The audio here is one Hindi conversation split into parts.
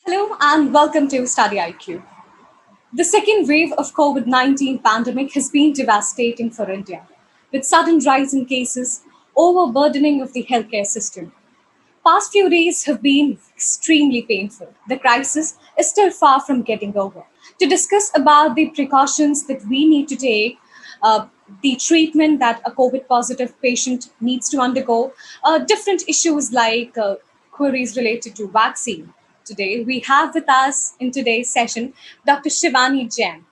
Hello and welcome to Study IQ. The second wave of COVID-19 pandemic has been devastating for India, with sudden rise in cases, overburdening of the healthcare system. Past few days have been extremely painful. The crisis is still far from getting over. To discuss about the precautions that we need to take, the treatment that a COVID positive patient needs to undergo, different issues like queries related to vaccine. Today, we have with us in today's session Dr. Shivani Jain,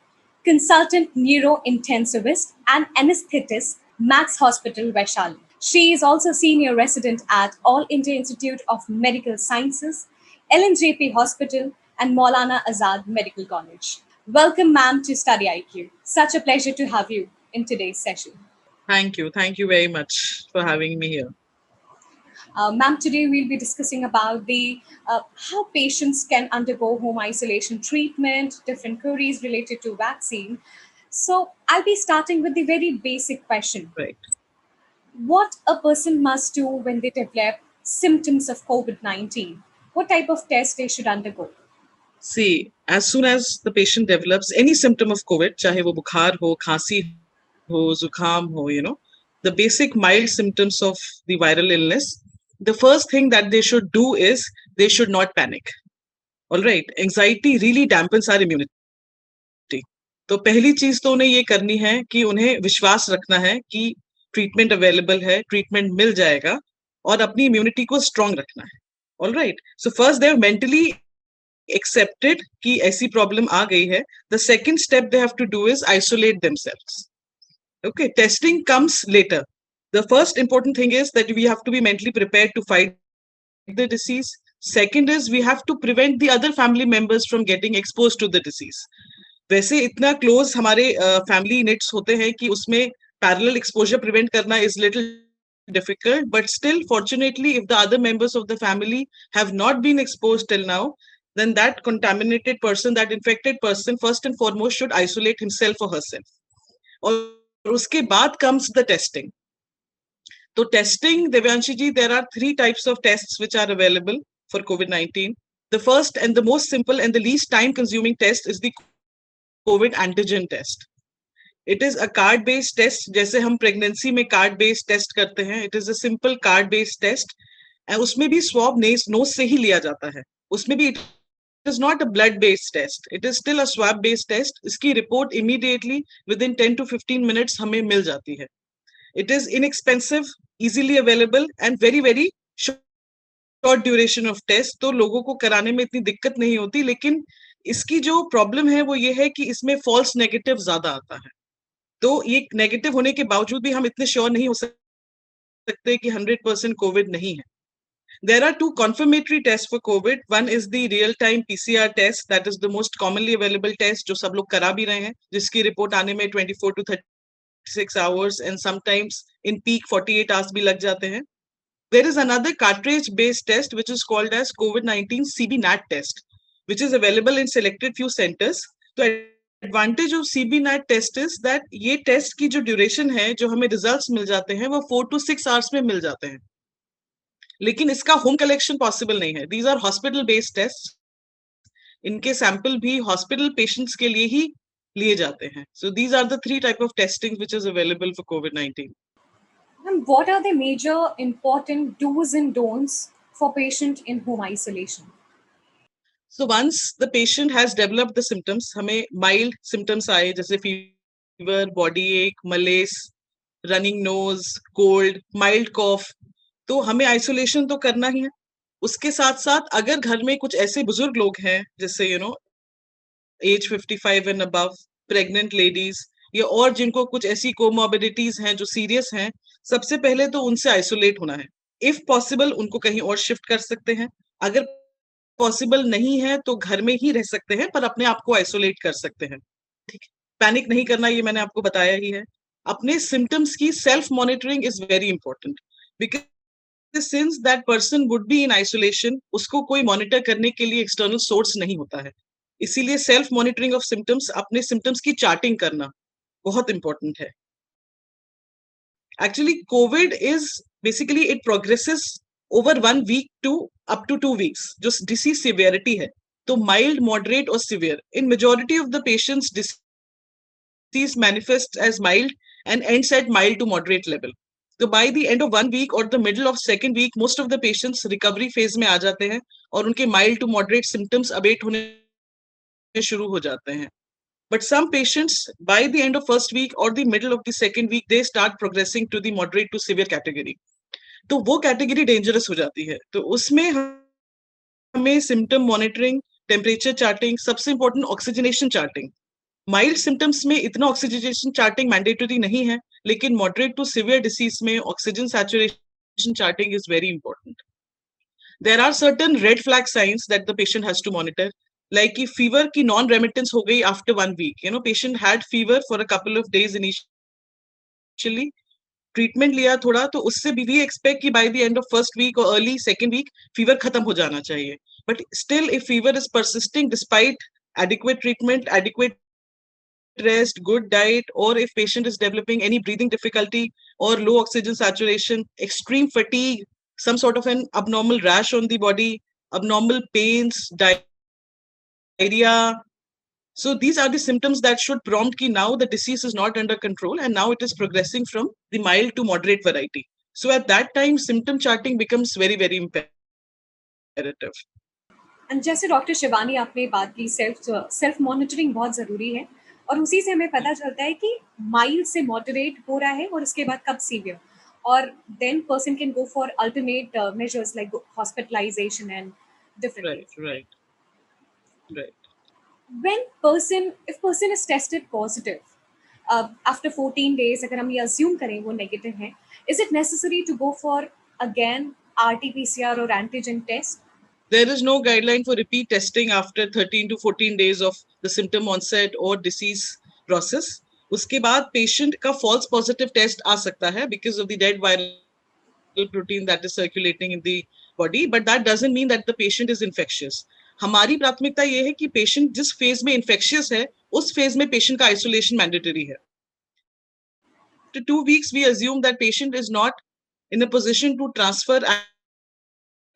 consultant neurointensivist and anesthetist, Max Hospital, Vaishali. She is also senior resident at All India Institute of Medical Sciences, LNJP Hospital, and Maulana Azad Medical College. Welcome, ma'am, to Study IQ. Such a pleasure to have you in today's session. Thank you. Thank you very much for having me here. Ma'am, today we'll be discussing about the how patients can undergo home isolation treatment, different queries related to vaccine. So I'll be starting with the very basic question: Right. what a person must do when they develop symptoms of COVID-19? What type of test they should undergo? See, as soon as the patient develops any symptom of COVID, chahe wo bukhar ho, khansi ho, zukham ho, the basic mild symptoms of the viral illness, the first thing that they should do is they should not panic. All right. Anxiety really dampens our immunity. तो पहली चीज तो उन्हें ये करनी है कि उन्हें विश्वास रखना है कि ट्रीटमेंट अवेलेबल है, ट्रीटमेंट मिल जाएगा और अपनी इम्यूनिटी को स्ट्रांग रखना है. All right. So first they mentally accepted कि ऐसी प्रॉब्लम आ गई है. The second step they have to do is isolate themselves. Okay, testing comes later. The first important thing is that we have to be mentally prepared to fight the disease. Second is we have to prevent the other family members from getting exposed to the disease. वैसे इतना क्लोज हमारे फैमिली नेट्स होते हैं कि उसमें पैरेलल एक्सपोजर प्रिवेंट करना is little difficult, but still fortunately if the other members of the family have not been exposed till now, then that contaminated person, that infected person, first and foremost should isolate himself or herself. और उसके बाद comes the testing. So testing, Devyanshi ji, there are 3 types of tests which are available for COVID-19. The first and the most simple and the least time consuming test is the COVID antigen test. It is a card based test. जैसे हम प्रेगनेंसी में कार्ड बेस्ड टेस्ट करते हैं, it is a simple card based test. उसमें भी स्वॉब नोज से ही लिया जाता है. उसमें भी it is not a blood based test, it is still a swab based test. इसकी report immediately within 10 to 15 minutes हमें मिल जाती है. It is inexpensive, easily available and very very short duration of test. तो लोगों को कराने में इतनी दिक्कत नहीं होती. लेकिन इसकी जो प्रॉब्लम है वो ये है कि इसमें फॉल्स नेगेटिव ज्यादा आता है. तो ये नेगेटिव होने के बावजूद भी हम इतने श्योर नहीं हो सकते कि 100% कोविड नहीं है. There are 2 confirmatory tests for COVID. One is the real-time PCR test. That is the most commonly available test जो सब लोग करा भी रहे हैं, जिसकी रिपोर्ट आने में 24 to 36 hours and sometimes in peak 48 hours भी लग जाते हैं. There is another cartridge-based test which is called as COVID-19 CB-NAT test, which is available in selected few centers. तो advantage of CB-NAT test is that ये टेस्ट की जो ड्यूरेशन है, जो हमें रिजल्ट्स मिल जाते हैं, वो 4 to 6 आवर्स में मिल जाते हैं. लेकिन इसका होम कलेक्शन पॉसिबल नहीं है. These are hospital based test. इनके सैंपल भी हॉस्पिटल पेशेंट्स के लिए ही लिए जाते हैं. So these are the 3 type of testing which is available for COVID-19. And what are the major important do's and don'ts for patient in home isolation? So once the patient has developed the symptoms, हमें mild symptoms आए जैसे fever, body ache, malaise, running nose, cold, mild cough, तो हमें isolation तो करना ही है. उसके साथ साथ अगर घर में कुछ ऐसे बुजुर्ग लोग हैं जैसे age 55 and above, pregnant ladies, या और जिनको कुछ ऐसी कोमोर्बिडिटीज हैं जो सीरियस हैं, सबसे पहले तो उनसे आइसोलेट होना है. इफ पॉसिबल उनको कहीं और शिफ्ट कर सकते हैं. अगर पॉसिबल नहीं है तो घर में ही रह सकते हैं, पर अपने आप को आइसोलेट कर सकते हैं. ठीक है. पैनिक नहीं करना, ये मैंने आपको बताया ही है. अपने सिम्टम्स की self monitoring is very important, because since that person would be in isolation, उसको कोई मॉनिटर करने के लिए एक्सटर्नल सोर्स नहीं होता है. इसीलिए सेल्फ मॉनिटरिंग ऑफ सिम्टम्स, अपने सिम्टम्स की चार्टिंग करना बहुत इंपॉर्टेंट है. Actually Covid is basically it progresses over 1 week to up to 2 weeks, जो डिसीज सिवियरिटी है. तो mild, moderate or severe. In majority of the patients, disease manifests as mild and ends at mild to moderate level. तो by the end of 1 week or the middle of second week, most of the patients recovery phase में आ जाते हैं और उनके mild to moderate symptoms abate होने शुरू हो जाते हैं. But some patients, by the end of first week or the middle of the second week, they start progressing to the moderate to severe category. तो वो कैटेगरी डेंजरस हो जाती है. तो उसमें हमें सिम्टम मॉनिटरिंग, टेम्परेचर चार्टिंग, सबसे important oxygenation charting. Mild symptoms में इतना ऑक्सीजनेशन चार्टिंग मैंडेटरी नहीं है, लेकिन मॉडरेट टू सिवियर डिसीज में oxygen saturation charting is very important. There are certain red flag signs that the patient has to monitor, like कि फीवर की नॉन रेमिटेंस हो गई after 1 week. Patient had fever for a couple of days initially, treatment लिया थोड़ा, तो उससे भी वी एक्सपेक्ट कि by the end of first week और अर्ली सेकंड वीक फीवर खत्म हो जाना चाहिए. But still if fever is persisting despite adequate treatment, adequate rest, good diet, or if patient is developing any breathing difficulty or low oxygen saturation, extreme fatigue, some sort of an abnormal rash on the body, abnormal pains, diarrhea. So these are the symptoms that should prompt ki now the disease is not under control and now it is progressing from the mild to moderate variety. So at that time, symptom charting becomes very, very imperative. And जैसे डॉक्टर शिवानी आपने बात की, सेल्फ मॉनिटरिंग बहुत ज़रूरी है, और उसी से हमें पता चलता है कि माइल्ड से मॉडरेट हो रहा है और उसके बाद कब सीवियर, और then person can go for alternate measures like hospitalization and different Right, right, right. when if person is tested positive after 14 days, अगर हम ये assume करें वो negative है, is it necessary to go for again RT-PCR or antigen test? There is no guideline for repeat testing after 13 to 14 days of the symptom onset or disease process. उसके बाद patient का false positive test आ सकता है because of the dead viral protein that is circulating in the body, but that doesn't mean that the patient is infectious. हमारी प्राथमिकता ये है कि patient जिस phase में infectious है, उस phase में patient का isolation mandatory है. After 2 weeks, we assume that patient is not in a position to transfer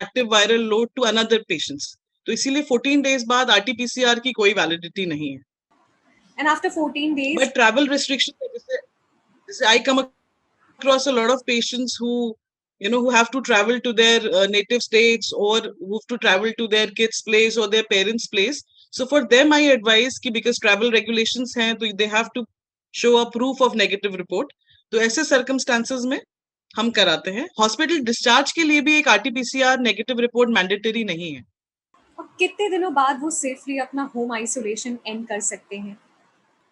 active viral load to another patients. तो इसीलिए 14 डेज बाद आरटीपीसीआर की कोई वैलिडिटी नहीं है. And after 14 days, but travel restriction, जैसे I come across a lot of patients who who have to travel to their native states or who have to travel to their kids place or their parents place. So for them I advise कि because travel regulations हैं तो they have to show a proof of negative report. तो ऐसे circumstances में हम कराते हैं. हॉस्पिटल डिस्चार्ज के लिए भी एक आरटीपीसीआर नेगेटिव रिपोर्ट मैंडेटरी नहीं है. और कितने दिनों बाद वो सेफली अपना होम आइसोलेशन एंड कर सकते हैं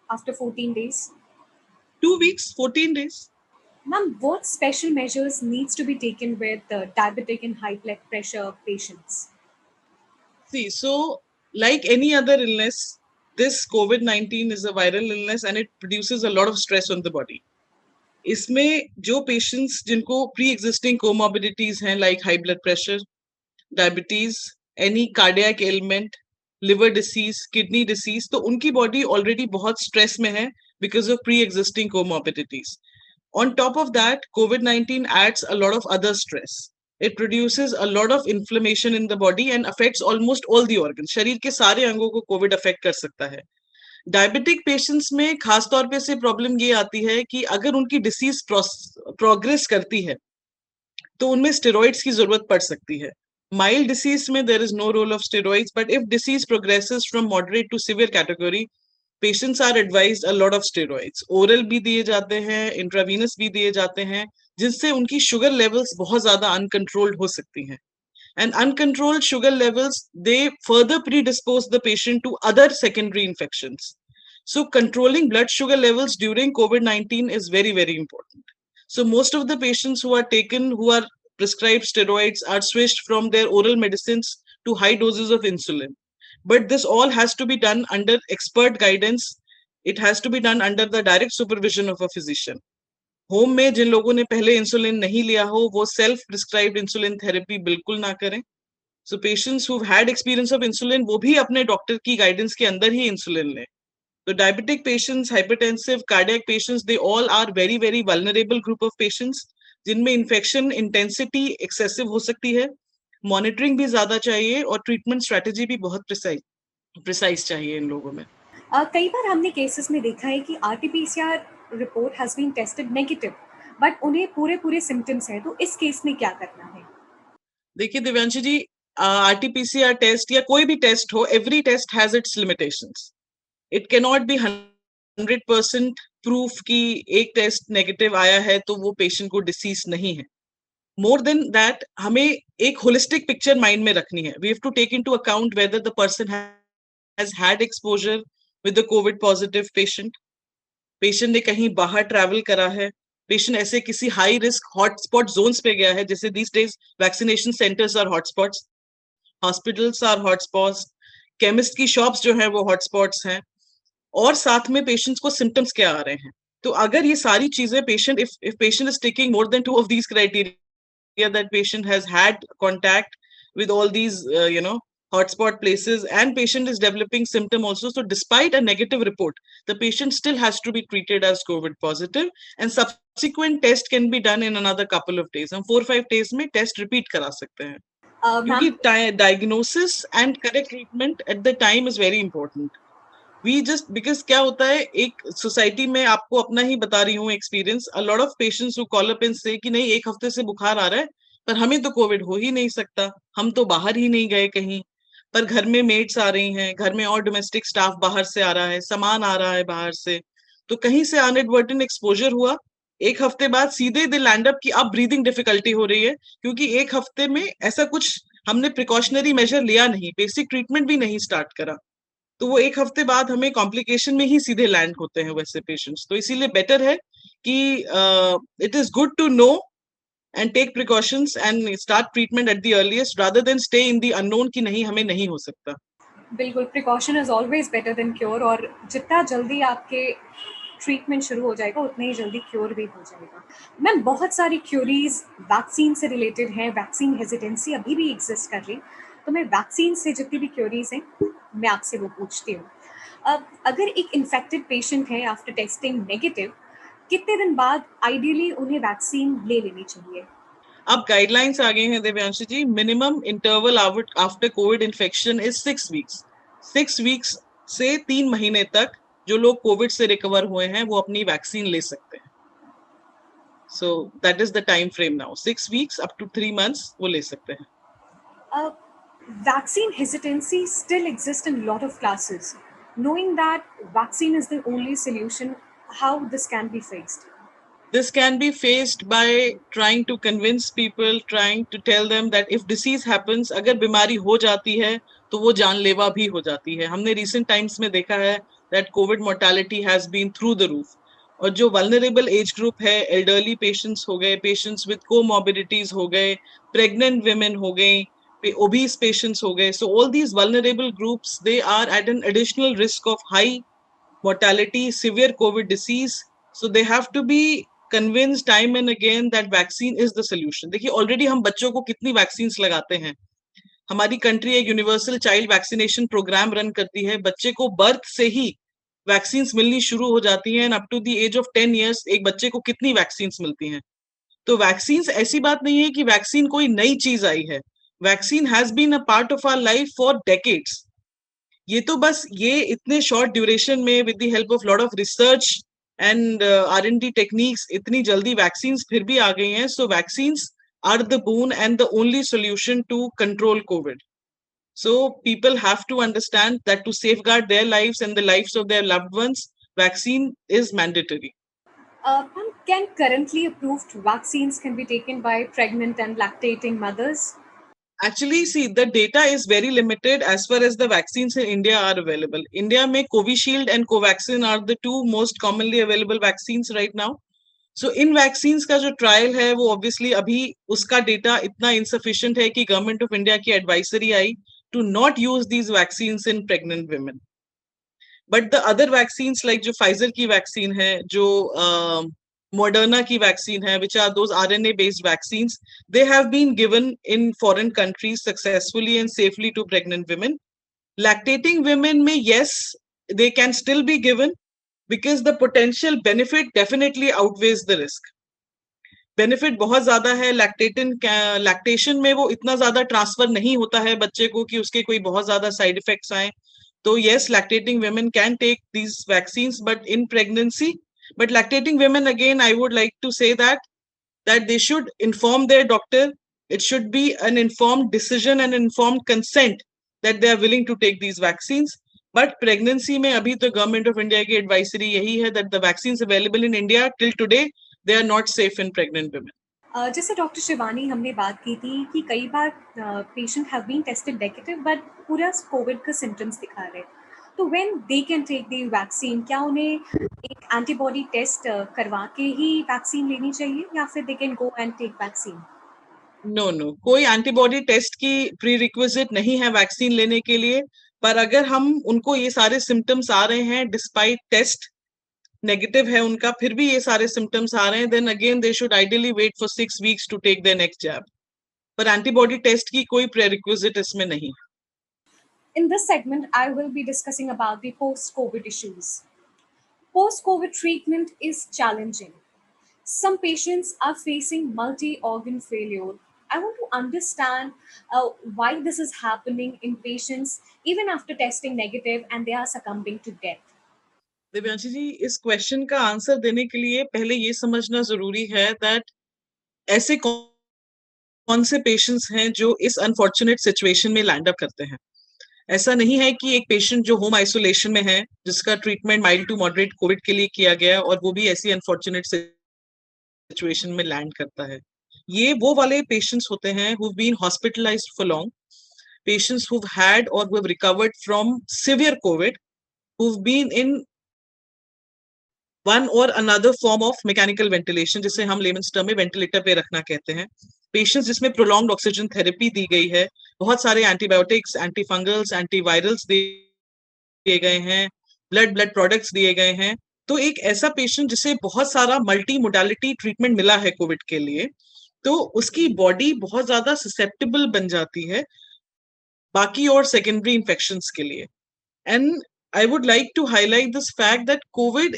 after 14 days? 2 weeks, 14 days. Ma'am, what special measures needs to be taken with diabetic and high blood pressure patients? See, so like any other illness, this COVID-19 is a viral illness and it produces a lot of stress on the body. इसमें जो पेशेंट्स जिनको प्री एग्जिस्टिंग कोमॉर्बिडिटीज हैं like high blood pressure, diabetes, any cardiac element, liver disease, kidney disease, तो उनकी बॉडी ऑलरेडी बहुत स्ट्रेस में है because of pre existing comorbidities. On top of that, COVID-19 adds a lot of other stress. It produces a lot of inflammation in the body and affects almost all the organs. शरीर के सारे अंगों को COVID affect कर सकता है. डायबिटिक पेशेंट्स में खास तौर पे से प्रॉब्लम ये आती है कि अगर उनकी डिसीज प्रोग्रेस करती है तो उनमें स्टेरॉइड्स की जरूरत पड़ सकती है. माइल्ड डिसीज में there is no role of steroids, but if disease progresses from moderate to severe category, patients are advised a lot of steroids. Oral भी दिए जाते हैं, इंट्रावीनस भी दिए जाते हैं, जिससे उनकी शुगर लेवल्स बहुत ज्यादा अनकंट्रोल्ड हो सकती हैं. And uncontrolled sugar levels, they further predispose the patient to other secondary infections. So controlling blood sugar levels during COVID-19 is very, very important. So most of the patients who are prescribed steroids are switched from their oral medicines to high doses of insulin. But this all has to be done under expert guidance. It has to be done under the direct supervision of a physician. Home में जिन लोगों ने पहले इंसुलिन नहीं लिया हो वो सेल्फ प्रिस्क्राइब्ड इंसुलिन थेरेपी बिल्कुल ना करें. So patients who had experience of insulin वो भी अपने डॉक्टर की गाइडेंस के अंदर ही इंसुलिन लें. तो diabetic patients, hypertensive, cardiac patients, they all are very very vulnerable group of patients जिनमें इन्फेक्शन इंटेंसिटी एक्सेसिव हो सकती है. मॉनिटरिंग भी ज्यादा चाहिए और ट्रीटमेंट स्ट्रेटेजी भी बहुत प्रिसाइज प्रिसाइज चाहिए इन लोगों में। कई बार हमने केसेस में देखा है कि RTPCR report has been tested negative, but उन्हें पूरे पूरे सिम्टम्स हैं, तो इस केस में क्या करना है? देखिए दिव्यांशी जी, आरटीपीसीआर टेस्ट या कोई भी टेस्ट हो, every test has its limitations. It can not be 100% proof कि एक टेस्ट नेगेटिव आया है तो वो पेशेंट को डिसीज नहीं है। मोर देन दैट, हमें एक होलिस्टिक पिक्चर माइंड में रखनी है। We have to take into account whether the person has had exposure with the covid positive patient, patient ने कहीं बाहर ट्रैवल करा है, पेशेंट ऐसे किसी हाई रिस्क हॉटस्पॉट जोन्स पे गया है, जैसे these days vaccination centres are hotspots, hospitals are hotspots, chemist की शॉप्स जो है वो हॉटस्पॉट्स हैं, और साथ में पेशेंट्स को सिम्टम्स क्या आ रहे हैं। तो अगर ये सारी चीजें patient, if patient is ticking more than two of these criteria, that patient has had contact with all these hotspot places, and patient is developing symptom also, so despite a negative report, the patient still has to be treated as covid positive, and subsequent test can be done in another couple of days. हम 4-5 days में test repeat करा सकते हैं, मैम, क्योंकि diagnosis and correct treatment at the time is very important. We just because क्या होता है, एक सोसाइटी में, आपको अपना ही बता रही हूँ experience, a lot of patients who call up and से कि नहीं, एक हफ्ते से बुखार आ रहा है पर हमें तो कोविड हो ही नहीं सकता, हम तो बाहर ही नहीं गए कहीं, पर घर में मेड्स आ रही हैं, घर में और डोमेस्टिक स्टाफ बाहर से आ रहा है, सामान आ रहा है बाहर से, तो कहीं से अनएडवर्टेंट एक्सपोजर हुआ, एक हफ्ते बाद सीधे दे लैंड अप की अब ब्रीदिंग डिफिकल्टी हो रही है, क्योंकि एक हफ्ते में ऐसा कुछ हमने प्रिकॉशनरी मेजर लिया नहीं, बेसिक ट्रीटमेंट भी नहीं स्टार्ट करा, तो वो एक हफ्ते बाद हमें कॉम्प्लिकेशन में ही सीधे लैंड होते हैं वैसे पेशेंट्स। तो इसीलिए बेटर है कि it is good to know and take precautions and start treatment at the earliest rather than stay in the unknown कि नहीं हमें नहीं हो सकता। बिल्कुल, precaution is always better than cure, और जितना जल्दी आपके ट्रीटमेंट शुरू हो जाएगा उतना ही जल्दी क्योर भी हो जाएगा। मैम, बहुत सारी क्यूरीज वैक्सीन से रिलेटेड हैं, वैक्सीन हेजिटेंसी अभी भी एग्जिस्ट कर रही, तो मैं वैक्सीन से जितनी भी क्यूरीज हैं मैं आपसे वो पूछती हूँ। अब अगर एक इन्फेक्टेड पेशेंट है आफ्टर टेस्टिंग नेगेटिव, कितने दिन बाद आइडियली उन्हें वैक्सीन ले लेनी चाहिए? अब गाइडलाइंस आ गए हैं Divyanshi ji, minimum interval after covid infection is 6 weeks. 6 weeks से 3 महीने तक जो लोग कोविड से रिकवर हुए हैं वो अपनी वैक्सीन ले सकते हैं। So that is the time frame now, 6 weeks up to 3 months वो ले सकते हैं। Vaccine hesitancy still exists in a lot of classes. Knowing that vaccine is the only solution, how this can be fixed? This can be faced by trying to convince people, trying to tell them that if disease happens, अगर बीमारी हो जाती है तो वो जानलेवा भी हो जाती है। हमने recent times में देखा है that COVID mortality has been through the roof. और जो vulnerable age group है, elderly patients हो गए, patients with comorbidities हो गए, pregnant women हो गई, obese patients हो गए. So all these vulnerable groups, they are at an additional risk of high mortality, severe COVID disease. So they have to be convinced time and again that vaccine is the solution. देखिए already हम बच्चों को कितनी vaccines लगाते हैं, हमारी कंट्री एक universal child vaccination program run करती है, बच्चे को बर्थ से ही वैक्सीन्स मिलनी शुरू हो जाती हैं, up to the age of 10 years एक बच्चे को कितनी वैक्सीन्स मिलती हैं। तो वैक्सीन्स ऐसी बात नहीं है कि वैक्सीन कोई नई चीज आई है, vaccine has been a part of our life for decades. ये तो बस ये इतने शॉर्ट ड्यूरेशन में with the help of lot of research and R&D techniques इतनी जल्दी वैक्सीन्स फिर भी आ गई हैं। So vaccines are the boon and the only solution to control COVID. So people have to understand that to safeguard their lives and the lives of their loved ones, vaccine is mandatory. Can currently approved vaccines can be taken by pregnant and lactating mothers? Actually, see, the data is very limited as far as the vaccines in India are available. India में Covishield and Covaxin are the two most commonly available vaccines right now. So in vaccines का जो trial है वो obviously अभी उसका data इतना insufficient है कि government of India की advisory I to not use these vaccines in pregnant women. But the other vaccines like जो Pfizer की vaccine है, जो Moderna की vaccine है, which are those RNA based vaccines, they have been given in foreign countries successfully and safely to pregnant women. Lactating women may, yes, they can still be given because the potential benefit definitely outweighs the risk. Benefit बहुत ज्यादा है, लैक्टेशन में वो इतना ज्यादा ट्रांसफर नहीं होता है बच्चे को कि उसके कोई बहुत ज्यादा साइड इफेक्ट्स आए। So yes, lactating women can take these vaccines, but in pregnancy, but lactating women, again, I would like to say that they should inform their doctor. It should be an informed decision and informed consent that they are willing to take these vaccines. But pregnancy में अभी तो government of India की advisory यही है that the vaccines available in India till today, they are not safe in pregnant women. जैसे डॉक्टर शिवानी हमने बात की थी कि कई बार patient have been tested negative but पूरा कोविड का सिम्टम्स दिखा रहे हैं, तो when they can take the vaccine, क्या उन्हें एक एंटीबॉडी टेस्ट करवा के ही वैक्सीन लेनी चाहिए या फिर they can go and take vaccine? No, कोई एंटीबॉडी टेस्ट की प्री रिक्विजिट नहीं है वैक्सीन लेने के लिए। पर अगर हम उनको ये सारे सिम्टम्स आ रहे हैं डिस्पाइट टेस्ट नेगेटिव है उनका, फिर भी ये सारे सिम्टम्स आ रहे हैं, then again they should ideally wait for 6 weeks to take their next jab. पर एंटीबॉडी टेस्ट की कोई प्रेरिक्विजिट इसमें नहीं। In this segment, I will be discussing about the post-COVID issues. Post-COVID treatment is challenging. Some patients are facing multi-organ failure. I want to understand why this is happening in patients even after testing negative and they are succumbing to death. Divyanshi जी, इस क्वेश्चन का आंसर देने के लिए पहले ये समझना जरूरी है दैट ऐसे कौन से पेशेंट्स हैं जो इस अनफॉर्चुनेट सिचुएशन में लैंड अप करते हैं। ऐसा नहीं है कि एक पेशेंट जो होम आइसोलेशन में है, जिसका treatment mild to moderate covid के लिए किया गया और वो भी ऐसी अनफॉर्चुनेट सिचुएशन में लैंड करता है। ये वो वाले पेशेंट्स होते हैं who've been hospitalized for long, patients who've had or who have recovered from severe COVID, who've been in one or another form of mechanical ventilation, जिसे हम लेमन्स टर्म में वेंटिलेटर पे रखना कहते हैं। पेशेंट्स जिसमें प्रोलॉन्ग्ड ऑक्सीजन थेरेपी दी गई है, बहुत सारे एंटीबायोटिक्स, एंटीफंगल्स, एंटीवायरल्स दिए गए हैं, ब्लड प्रोडक्ट्स दिए गए हैं। तो एक ऐसा पेशेंट जिसे बहुत सारा मल्टी मोडालिटी ट्रीटमेंट मिला है कोविड के लिए, तो उसकी बॉडी बहुत ज्यादा ससेप्टेबल बन जाती है बाकी और सेकेंडरी इन्फेक्शंस के लिए। And I would like to highlight this fact that COVID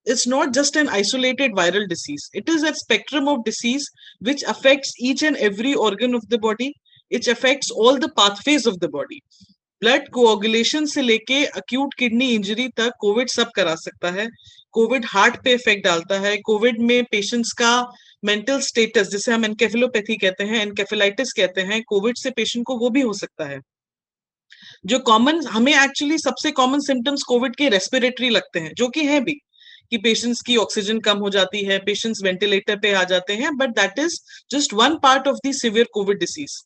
it's not just an isolated viral disease. It is a spectrum of disease which affects each and every organ of the body. It affects all the pathways of the body. Blood coagulation से लेके अक्यूट किडनी इंजरी तक कोविड सब करा सकता है। कोविड हार्ट पे इफेक्ट डालता है। कोविड में पेशेंट्स का मेंटल स्टेटस, जिसे हम एनकेफेलोपैथी कहते हैं, एनकेफेलाइटिस कहते हैं, कोविड से पेशेंट को वो भी हो सकता है। जो कॉमन, हमें एक्चुअली सबसे कॉमन सिम्टम्स कोविड के रेस्पिरेटरी लगते हैं, जो कि हैं भी, कि पेशेंट्स की ऑक्सीजन कम हो जाती है, पेशेंट्स वेंटिलेटर पे आ जाते हैं, but that is just one part of the severe Covid disease.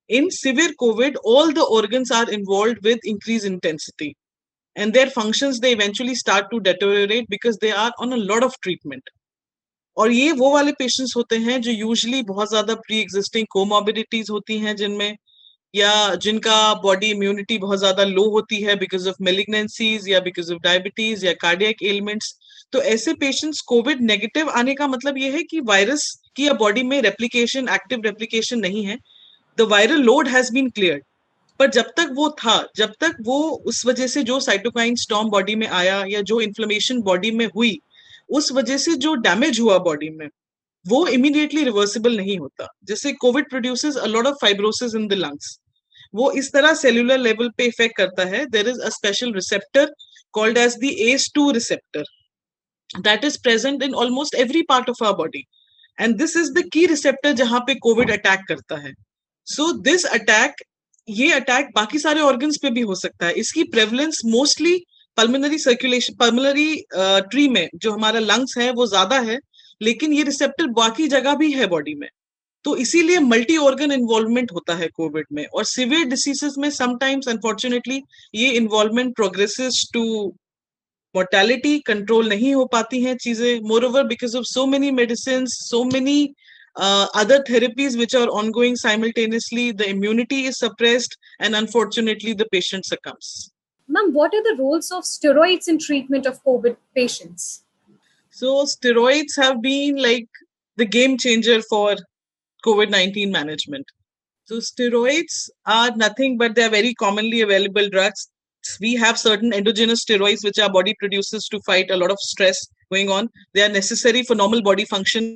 In severe COVID, all the organs are involved with increased intensity, and their functions, they eventually start to deteriorate because they are on a lot of treatment. और ये वो वाले पेशेंट्स होते हैं जो यूजुअली बहुत ज्यादा प्री एग्जिस्टिंग कोमॉर्बिडिटीज होती हैं जिनमें, या जिनका बॉडी इम्यूनिटी बहुत ज्यादा लो होती है बिकॉज ऑफ मेलिग्नेंसीज या बिकॉज ऑफ डायबिटीज या कार्डियक एलिमेंट्स। तो ऐसे पेशेंट्स, कोविड नेगेटिव आने का मतलब ये है कि वायरस की बॉडी में रेप्लिकेशन, एक्टिव रेप्लिकेशन नहीं है, the viral load has been cleared. पर जब तक वो था, जब तक वो उस वजह से जो साइटोकाइन स्टॉर्म बॉडी में आया या जो इन्फ्लेमेशन बॉडी में हुई, उस वजह से जो डैमेज हुआ बॉडी में, वो इमीडिएटली रिवर्सिबल नहीं होता। जैसे covid produces a lot of fibrosis in the lungs, वो इस तरह सेल्यूलर लेवल पे इफेक्ट करता है। There is a special receptor called as the ACE2 receptor that is present in almost every part of our body, and this is the key receptor जहां पे कोविड अटैक करता है। सो दिस अटैक, ये अटैक बाकी सारे ऑर्गन्स पे भी हो सकता है। इसकी prevalence mostly pulmonary circulation, pulmonary tree में जो हमारा लंग्स है वो ज्यादा है, लेकिन ये रिसेप्टर बाकी जगह भी है बॉडी में। तो इसीलिए मल्टी ऑर्गन इन्वॉल्वमेंट होता है कोविड में। और सिवियर डिसीजेस में समटाइम्स अनफॉर्चुनेटली ये involvement progresses to mortality, control नहीं हो पाती हैं चीजें, moreover because of so many medicine, so many other therapies which are ongoing simultaneously, the immunity is suppressed and unfortunately the patient succumbs. Ma'am, what are the roles of steroids in treatment of COVID patients? So steroids have been like the game changer for COVID-19 management. So steroids are nothing but they are very commonly available drugs. We have certain endogenous steroids which our body produces to fight a lot of stress going on. They are necessary for normal body function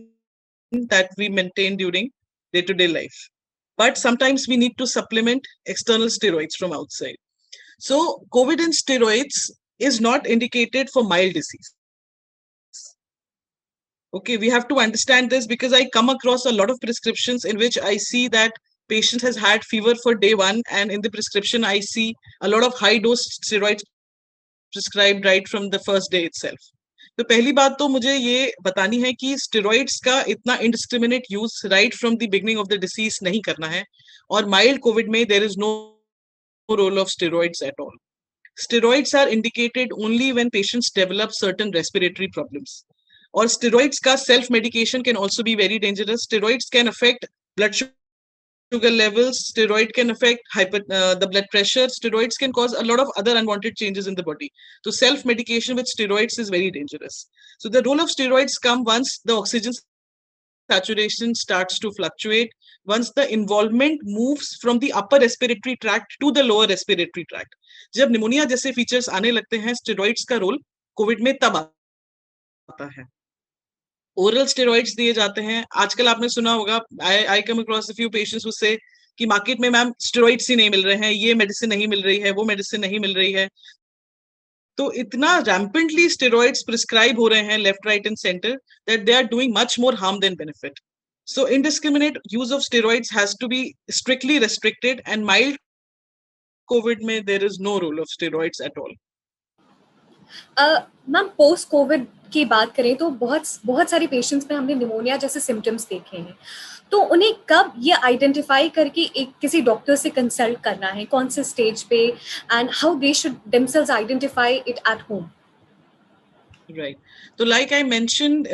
that we maintain during day-to-day life. But sometimes we need to supplement external steroids from outside. So COVID and steroids is not indicated for mild disease. Okay, we have to understand this because I come across a lot of prescriptions in which I see that patient has had fever for day one, and in the prescription I see a lot of high dose steroids prescribed right from the first day itself. तो पहली बात तो मुझे ये बतानी है कि स्टेरॉइड्स का इतना indiscriminate use right from the beginning of the disease नहीं करना है, और माइल्ड कोविड में there is no role of steroids at all. Steroids are indicated only when patients develop certain respiratory problems. Or steroids ka self-medication can also be very dangerous. Steroids can affect blood sugar levels. Steroid can affect the blood pressure. Steroids can cause a lot of other unwanted changes in the body. So self-medication with steroids is very dangerous. So the role of steroids come once the oxygen saturation starts to fluctuate, once the involvement moves from the upper respiratory tract to the lower respiratory tract. जब निमोनिया जैसे फीचर्स आने लगते हैं, स्टेरॉइड्स का रोल कोविड में तब आता है. ओरल स्टेरॉइड्स दिए जाते हैं. आजकल आपने सुना होगा, I come across a few patients who say कि मार्केट में मैम स्टेरॉइड्स ही नहीं मिल रहे हैं, ये मेडिसिन नहीं मिल रही है, वो मेडिसिन नहीं मिल रही है. तो इतना रैम्पेंटली स्टेरॉइड्स प्रिस्क्राइब हो रहे हैं left right and centre that they are doing much more harm than benefit. So indiscriminate use of steroids has to be strictly restricted, and mild COVID में there is no role of steroids at all. Ma'am post Covid की बात करें तो बहुत सारे पेशेंट्स में हमने निमोनिया जैसे सिम्टम्स देखे हैं, तो उन्हें कब ये आइडेंटिफाई करके एक किसी डॉक्टर से कंसल्ट करना है, कौन से स्टेज पे, and how they should themselves identify it at home? Right. So like I mentioned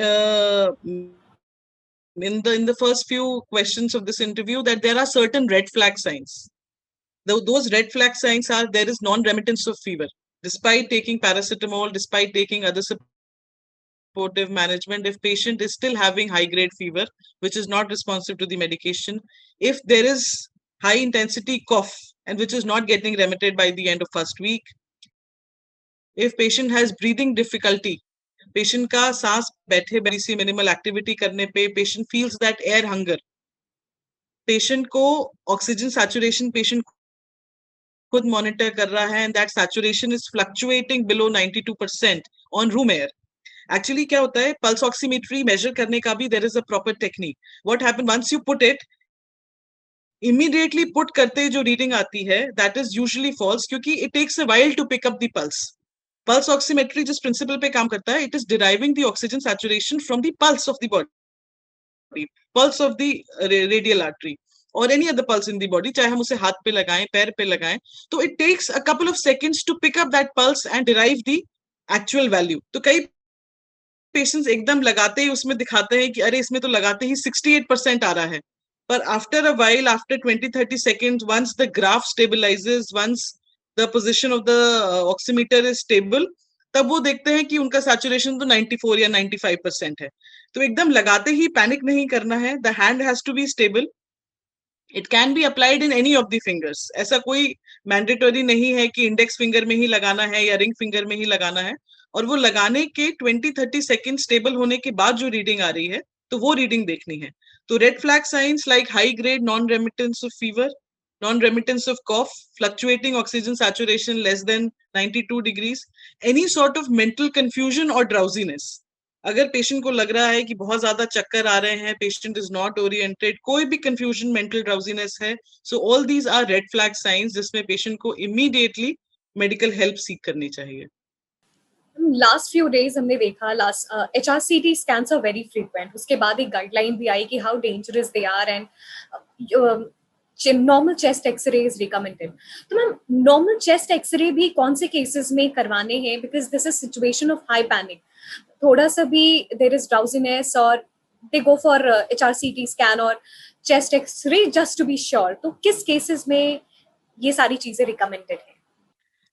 in the first few questions of this interview, that there are certain red flag signs. Those red flag signs are there is non-remittance of fever despite taking paracetamol, despite taking other supportive management. If patient is still having high grade fever which is not responsive to the medication, if there is high intensity cough and which is not getting remitted by the end of first week, if patient has breathing difficulty, patient का सांस बैठे बैठी मिनिमल एक्टिविटी करने पे patient feels that air hunger, patient को ऑक्सीजन सैचुरेशन पेशेंट खुद मॉनिटर कर रहा है, and that saturation is fluctuating below 92% on room air. Actually क्या होता है, पल्स ऑक्सीमेट्री मेजर करने का भी there is a proper technique. What happen once you put it, immediately put करते जो रीडिंग आती है दैट इज यूजुअली फॉल्स, क्योंकि it takes a while to pick up the pulse. Pulse oximetry जिस प्रिंसिपल पे काम करता है, it is deriving the oxygen saturation from the pulse of the body, pulse of the radial artery और any other pulse in the body, चाहे हम उसे हाथ पे लगाएं, पैर पे लगाएं. तो it takes a couple of seconds to pick up that pulse and derive the actual value. तो कई पेशेंट्स एकदम लगाते ही उसमें दिखाते हैं कि अरे इसमें तो लगाते ही 68% आ रहा है, पर after a while, after 20-30 seconds, once the graph stabilizes, once the position of the oximeter is stable, तब वो देखते हैं कि उनका सैचुरेशन तो 94 या 95% है. तो एकदम लगाते ही पैनिक नहीं करना है. The hand has to be stable. It can be applied in any of the fingers. ऐसा कोई मैंडेटरी नहीं है कि इंडेक्स फिंगर में ही लगाना है या रिंग फिंगर में ही लगाना है. और वो लगाने के 20-30 सेकेंड स्टेबल होने के बाद जो रीडिंग आ रही है, तो वो रीडिंग देखनी है. तो red flag science like high grade non remittance of fever, non-remittance of cough, fluctuating oxygen saturation less than 92 degrees, any sort of mental confusion or drowsiness. अगर पेशेंट को लग रहा है कि बहुत ज्यादा चक्कर आ रहे हैं, पेशेंट इज नॉट ओरिएंटेड, कोई भी कंफ्यूजन, मेंटल ड्राउजीनेस है, so all these are red flag signs जिसमें पेशेंट को इमीडिएटली मेडिकल हेल्प सीख करनी चाहिए. लास्ट फ्यू डेज हमने देखा, last HRCT scans are very frequent. उसके बाद एक गाइडलाइन भी आई कि how dangerous they are, and normal chest x-ray is recommended. तो मैम नॉर्मल चेस्ट एक्सरे भी कौन से केसेस में करवाने हैं, because this is situation of high panic, थोड़ा सा भी देयर इज ड्राउजीनेस और they go for HRCT scan और chest x-ray just to be sure. तो किस केसेस में ये सारी चीजें रिकमेंडेड है?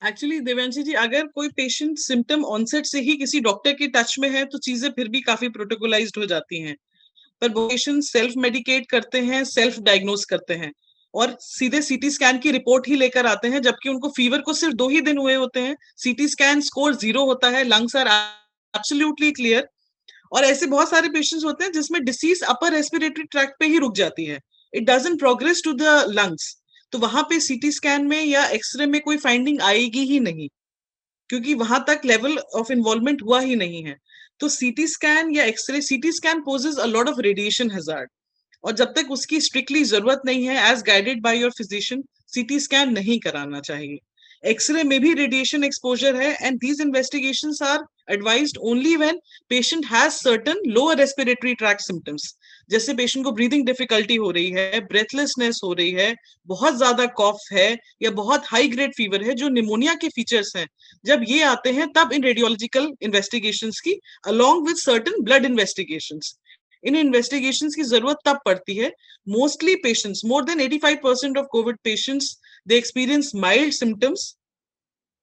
एक्चुअली देवांशी जी, अगर कोई पेशेंट सिम्टम ऑनसेट से ही किसी डॉक्टर के टच में है तो चीजें फिर भी काफी प्रोटोकोलाइज्ड हो जाती हैं. पर पेशेंट सेल्फ मेडिकेट करते हैं, सेल्फ डायग्नोज करते हैं और सीधे सीटी स्कैन की रिपोर्ट ही लेकर आते हैं, जबकि उनको फीवर को सिर्फ 2 ही दिन हुए होते हैं. सीटी स्कैन स्कोर 0 होता है, लंग्स आर एब्सोल्युटली क्लियर. और ऐसे बहुत सारे पेशेंट्स होते हैं जिसमें डिसीज अपर रेस्पिरेटरी ट्रैक्ट पे ही रुक जाती है, it doesn't progress to the lungs. तो वहां पे सीटी स्कैन में या एक्सरे में कोई फाइंडिंग आएगी ही नहीं, क्योंकि वहां तक लेवल ऑफ इन्वॉल्वमेंट हुआ ही नहीं है। तो सीटी स्कैन या x-ray, CT scan poses a lot of radiation hazard, और जब तक उसकी स्ट्रिक्टली जरूरत नहीं है, as guided by your physician, CT scan नहीं कराना चाहिए। एक्सरे में भी रेडिएशन एक्सपोजर है, and these investigations are advised only when patient has certain lower respiratory tract symptoms, जैसे पेशेंट को ब्रीदिंग डिफिकल्टी हो रही है, ब्रेथलेसनेस हो रही है, बहुत ज्यादा कॉफ है, या बहुत हाई ग्रेड फीवर है, जो निमोनिया के फीचर्स हैं। जब ये आते हैं तब इन रेडियोलॉजिकल इन्वेस्टिगेशंस की along with certain blood investigations, in investigations की जरूरत तब पड़ती है। Mostly patients, more than 85% of Covid patients, they experience mild symptoms,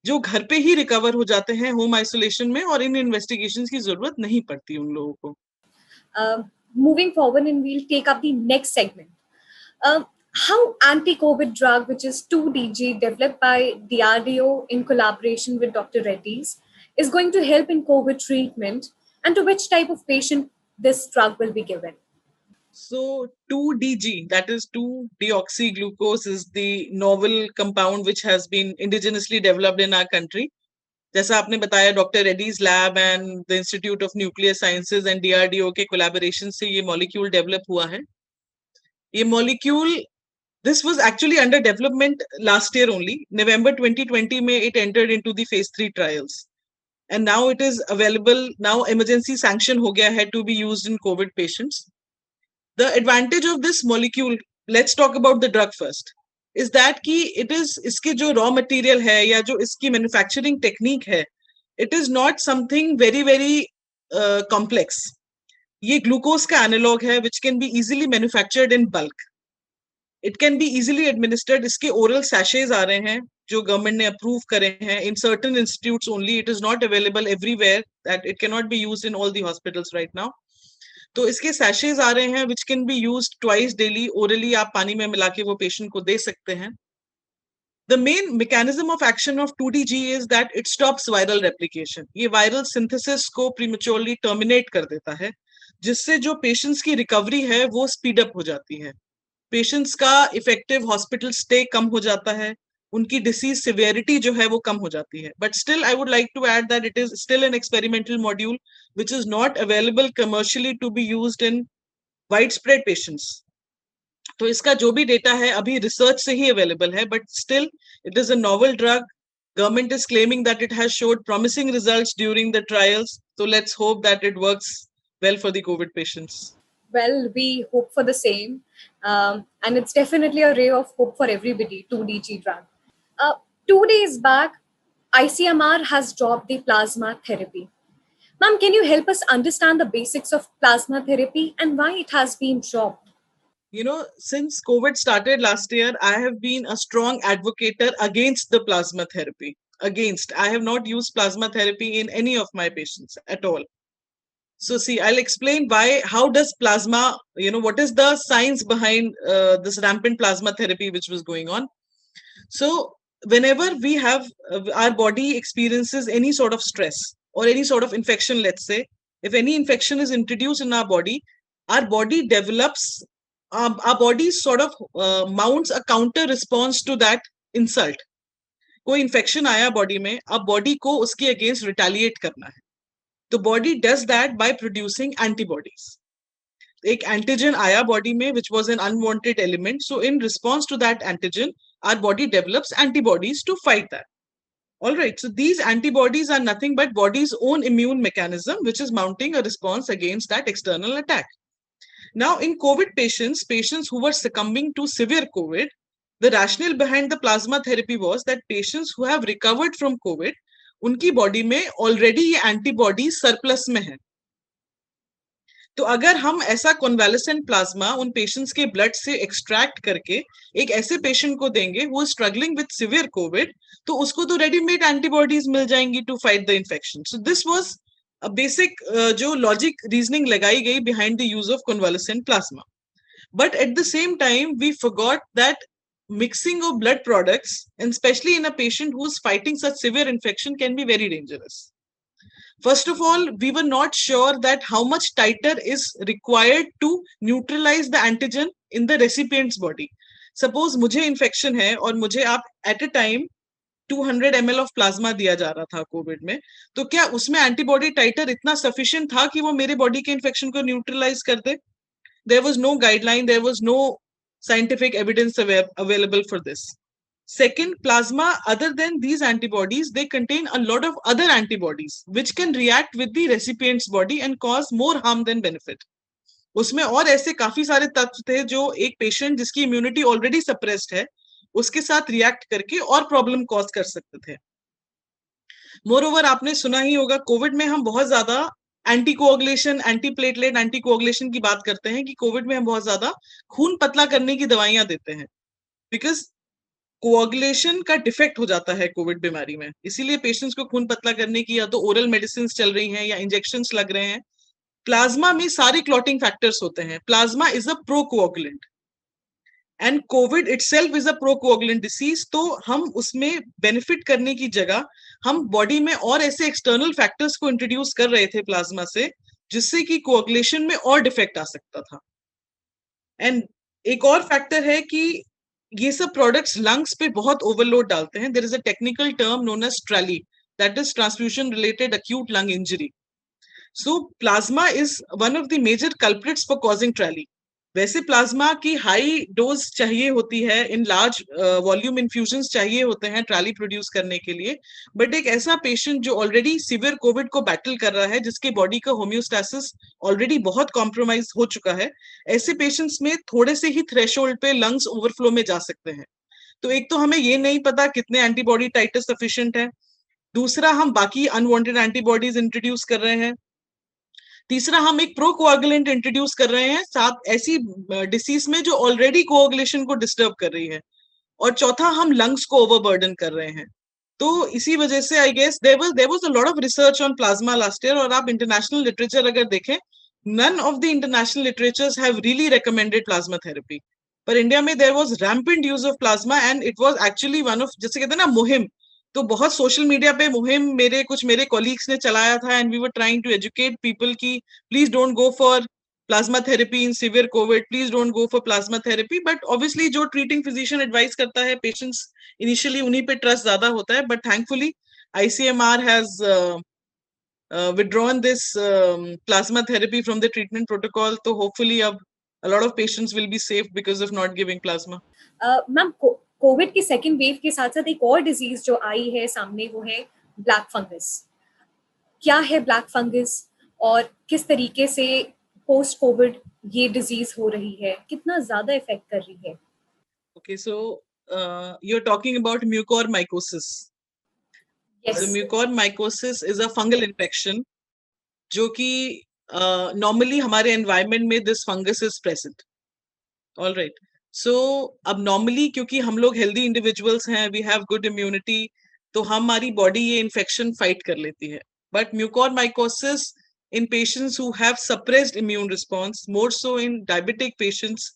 जो घर पे ही रिकवर हो जाते हैं होम आइसोलेशन में, और इन इन्वेस्टिगेशंस की जरूरत नहीं पड़ती उन लोगों को। Moving forward, and we'll take up the next segment. How anti-COVID drug, which is 2DG, developed by DRDO in collaboration with Dr. Reddy's, is going to help in COVID treatment, and to which type of patient this drug will be given? So 2DG, that is 2-deoxyglucose, is the novel compound which has been indigenously developed in our country. जैसा आपने बताया, doctor Reddy's lab and the institute of nuclear sciences and DRDO के कोलैबोरेशन से ये मॉलिक्यूल डेवलप हुआ है। ये molecule, this was actually under development last year only. November 2020 में it entered into the phase 3 trials, and now it is available. Now emergency sanction हो गया है to be used in COVID patients. The advantage of this molecule, let's talk about the drug first, is that कि it is, इसके जो raw material है या जो इसकी manufacturing technique है, it is not something very very complex. ये glucose का analog है which can be easily manufactured in bulk. It can be easily administered. इसके oral sachets आ रहे हैं जो गवर्नमेंट ने अप्रूव करे हैं, in certain institutes only. It is not available everywhere, that it cannot be used in all the hospitals right now. तो इसके sachets आ रहे हैं which can be used twice daily orally. आप पानी में मिला के वो पेशेंट को दे सकते हैं. The main mechanism of action of 2DG is that it stops viral replication. ये viral synthesis को prematurely terminate कर देता है, जिससे जो पेशेंट्स की रिकवरी है वो स्पीड अप हो जाती है, पेशेंट्स का इफेक्टिव हॉस्पिटल स्टे कम हो जाता है, उनकी डिसीज सिवियरिटी जो है वो कम हो जाती है. But still I would like to add that it is still an experimental module which is not available commercially to be used in wide spread patients. तो इसका जो भी डेटा है अभी रिसर्च से ही अवेलेबल है, but still it is a novel drug. Government is claiming that it has showed promising results during the trials. So let's hope that it works well for the COVID patients. Well, we hope for the same. And it's definitely a ray of hope for everybody, 2DG drug. 2 days back, ICMR has dropped the plasma therapy. Ma'am, can you help us understand the basics of plasma therapy and why it has been dropped? You know, since COVID started last year, I have been a strong advocate against the plasma therapy. I have not used plasma therapy in any of my patients at all. So see, I'll explain why, how does plasma, what is the science behind this rampant plasma therapy which was going on. So whenever we have, our body experiences any sort of stress or any sort of infection, let's say, if any infection is introduced in our body develops, our body sort of mounts a counter response to that insult. कोई infection आया body में, अब body को उसके against retaliate करना है. तो body does that by producing antibodies. एक antigen आया body में which was an unwanted element. So in response to that antigen, our body develops antibodies to fight that. All right. So these antibodies are nothing but body's own immune mechanism which is mounting a response against that external attack. Now in COVID patients who were succumbing to severe COVID, the rationale behind the plasma therapy was that patients who have recovered from COVID, उनकी बॉडी में ऑलरेडी ये एंटीबॉडी सरप्लस में है. तो अगर हम ऐसा कॉन्वालेसेंट प्लाज्मा उन पेशेंट्स के ब्लड से एक्सट्रैक्ट करके एक ऐसे पेशेंट को देंगे वो स्ट्रगलिंग विद सिवियर कोविड, तो उसको तो रेडीमेड एंटीबॉडीज मिल जाएंगी to fight the infection. So this was a basic जो लॉजिक रीजनिंग लगाई गई behind the use of convalescent plasma. But at the same time we forgot that mixing of blood products, and especially in a patient who is fighting such severe infection, can be very dangerous. First of all, we were not sure that how much titer is required to neutralize the antigen in the recipient's body. Suppose मुझे इन्फेक्शन है और मुझे आप at a time 200 ml of plasma दिया जा रहा था कोविड में, तो क्या उसमें एंटीबॉडी टाइटर इतना सफिशिएंट था कि वो मेरे बॉडी के इन्फेक्शन को न्यूट्रलाइज कर दे? There was no guideline, there was no scientific evidence available for this. Second, plasma, other than these antibodies, they contain a lot of other antibodies which can react with the recipient's body and cause more harm than benefit. उसमें और ऐसे काफी सारे तत्व थे जो एक पेशेंट जिसकी इम्यूनिटी ऑलरेडी सप्रेस्ड है उसके साथ रिएक्ट करके और प्रॉब्लम कॉज कर सकते थे. मोर ओवर, आपने सुना ही होगा कोविड में हम बहुत ज्यादा एंटी कोअगुलेशन, एंटी प्लेटलेट, एंटी कोअगुलेशन की बात करते हैं कि कोविड में हम बहुत ज्यादा खून पतला करने की दवाइयां देते हैं बिकॉज कोअगुलेशन का डिफेक्ट हो जाता है कोविड बीमारी में. इसीलिए पेशेंट्स को खून पतला करने की या तो ओरल मेडिसिन चल रही हैं या इंजेक्शन लग रहे हैं. प्लाज्मा में सारे क्लॉटिंग फैक्टर्स होते हैं. Plasma is a procoagulant and covid itself is a procoagulant disease. तो हम उसमें बेनिफिट करने की जगह हम बॉडी में और ऐसे एक्सटर्नल फैक्टर्स को इंट्रोड्यूस कर रहे थे प्लाज्मा से जिससे कि कोअगुलेशन में और डिफेक्ट आ सकता था. एंड एक और फैक्टर है कि ये सब प्रोडक्ट्स लंग्स पे बहुत ओवरलोड डालते हैं. There is a technical term known as TRALI, that is transfusion related acute lung injury. So plasma is one of the major culprits for causing trally. वैसे प्लाज्मा की हाई डोज चाहिए होती है, इन लार्ज वॉल्यूम इन्फ्यूजन चाहिए होते हैं ट्रैली प्रोड्यूस करने के लिए. बट एक ऐसा पेशेंट जो ऑलरेडी सीवियर कोविड को बैटल कर रहा है, जिसके बॉडी का होम्योस्टेसिस ऑलरेडी बहुत कॉम्प्रोमाइज हो चुका है, ऐसे पेशेंट्स में थोड़े से ही थ्रेशोल्ड पे लंग्स ओवरफ्लो में जा सकते हैं. तो एक तो हमें ये नहीं पता कितने एंटीबॉडी टाइटर सफिशिएंट है. दूसरा, हम बाकी अनवांटेड एंटीबॉडीज इंट्रोड्यूस कर रहे हैं. तीसरा, हम एक प्रो कोआगुलेंट इंट्रोड्यूस कर रहे हैं साथ ऐसी डिसीज में जो ऑलरेडी कोआगुलेशन को डिस्टर्ब कर रही है. और चौथा, हम लंग्स को ओवरबर्डन कर रहे हैं. तो इसी वजह से I guess there was a lot of research on plasma last year. और आप इंटरनेशनल लिटरेचर अगर देखें, none of the international literatures have really recommended plasma therapy. पर इंडिया में there was rampant use of plasma and it was actually one of, जैसे कहते हैं ना, मुहिम. तो बहुत सोशल मीडिया पे मुहिम मेरे कॉलीग्स ने चलाया था and we were trying to educate people की please don't go for plasma therapy in severe covid, please don't go for plasma therapy. But obviously जो ट्रीटिंग फिजिशियन एडवाइस करता है, पेशेंट्स इनिशियली उन्हीं पे ट्रस्ट ज्यादा होता है. But thankfully ICMR has withdrawn this plasma therapy from the treatment protocol. So hopefully a lot of patients will be safe because of not giving plasma. Ma'am, Covid के सेकेंड वेव के साथ साथ एक और डिजीज जो आई है सामने, वो है ब्लैक फंगस. क्या है ब्लैक फंगस और किस तरीके से पोस्ट कोविड ये डिजीज हो रही है, कितना ज्यादा इफेक्ट कर रही है? Okay, so you're talking about mucormycosis. Yes. So mucormycosis is a fungal infection जो कि normally हमारे environment में this fungus is present. All right. So अब नॉर्मली क्योंकि हम लोग हेल्दी इंडिविजुअल्स हैं, वी हैव गुड इम्यूनिटी, तो हमारी बॉडी ये इन्फेक्शन फाइट कर लेती है. But mucormycosis in patients who have suppressed immune response, more so in diabetic patients,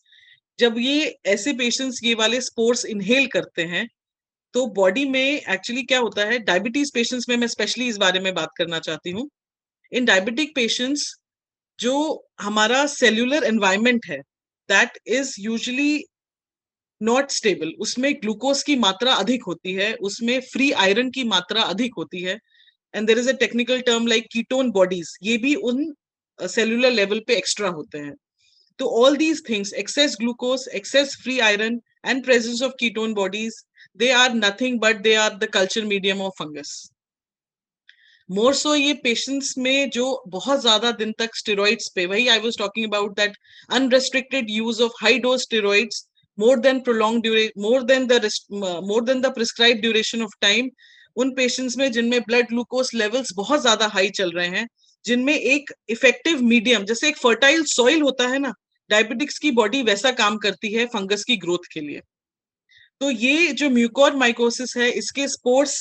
जब ये ऐसे पेशेंट्स ये वाले स्पोर्स इनहेल करते हैं तो बॉडी में एक्चुअली क्या होता है. डायबिटीज पेशेंट्स में मैं स्पेशली इस बारे में बात करना चाहती हूँ. इन डायबिटिक पेशेंट्स जो हमारा सेल्यूलर एनवायरमेंट है that is usually not stable, उसमें ग्लूकोज की मात्रा अधिक होती है, उसमें फ्री आयरन की मात्रा अधिक होती है. And there is a technical term like ketone bodies, ये भी उन सेल्यूलर लेवल पे एक्स्ट्रा होते हैं. तो all these things, excess glucose, excess free iron and presence of ketone bodies, they are nothing but they are the culture medium of fungus. More so ये पेशेंट्स में जो बहुत ज्यादा दिन तक स्टेरॉइड्स पे, वही I was talking about that unrestricted use of high dose steroids more than prolonged duration, more than the prescribed duration of time, उन पेशेंट्स में जिनमें ब्लड ग्लूकोज लेवल्स बहुत ज्यादा हाई चल रहे हैं, जिनमें एक इफेक्टिव मीडियम, जैसे एक फर्टाइल सॉइल होता है ना, डायबिटिक्स की बॉडी वैसा काम करती है फंगस की ग्रोथ के लिए. तो ये जो म्यूकोरमाइकोसिस है, इसके स्पोर्स